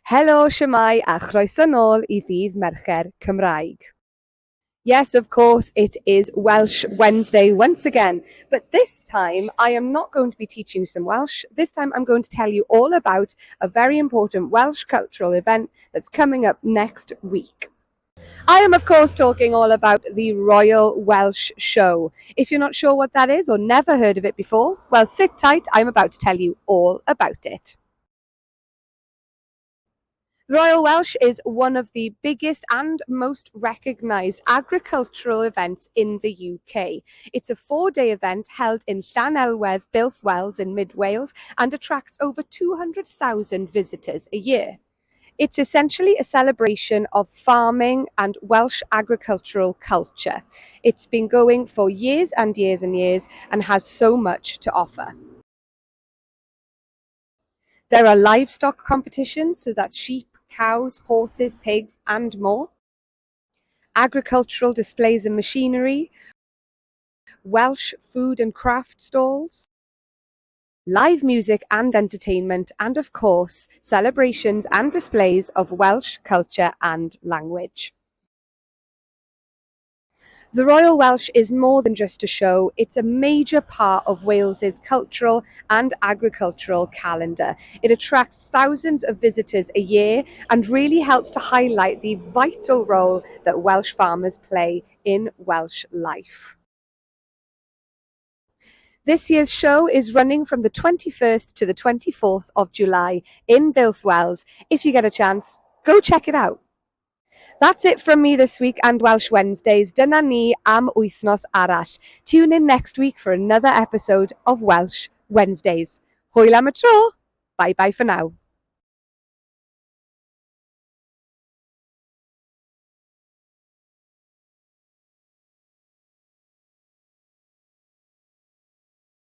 Helo, shwmae, a chroeso nôl I ddydd Mercher Cymraeg. Yes, of course, it is Welsh Wednesday once again, but this time I am not going to be teaching you some Welsh. This time I'm going to tell you all about a very important Welsh cultural event that's coming up next week. I am, of course, talking all about the Royal Welsh Show. If you're not sure what that is or never heard of it before, well, sit tight, I'm about to tell you all about it. The Royal Welsh is one of the biggest and most recognised agricultural events in the UK. It's a 4-day event held in Llanelwedd, Builth Wells in mid Wales and attracts over 200,000 visitors a year. It's essentially a celebration of farming and Welsh agricultural culture. It's been going for years and years and years and has so much to offer. There are livestock competitions, so that's sheep, cows, horses, pigs, and more. Agricultural displays and machinery, Welsh food and craft stalls, live music and entertainment, and of course, celebrations and displays of Welsh culture and language. The Royal Welsh is more than just a show, it's a major part of Wales's cultural and agricultural calendar. It attracts thousands of visitors a year and really helps to highlight the vital role that Welsh farmers play in Welsh life. This year's show is running from the 21st to the 24th of July in Builth Wells. If you get a chance, go check it out. That's it from me this week and Welsh Wednesdays. Dyna ni am wythnos arall. Tune in next week for another episode of Welsh Wednesdays. Hwyl am y tro. Bye bye for now.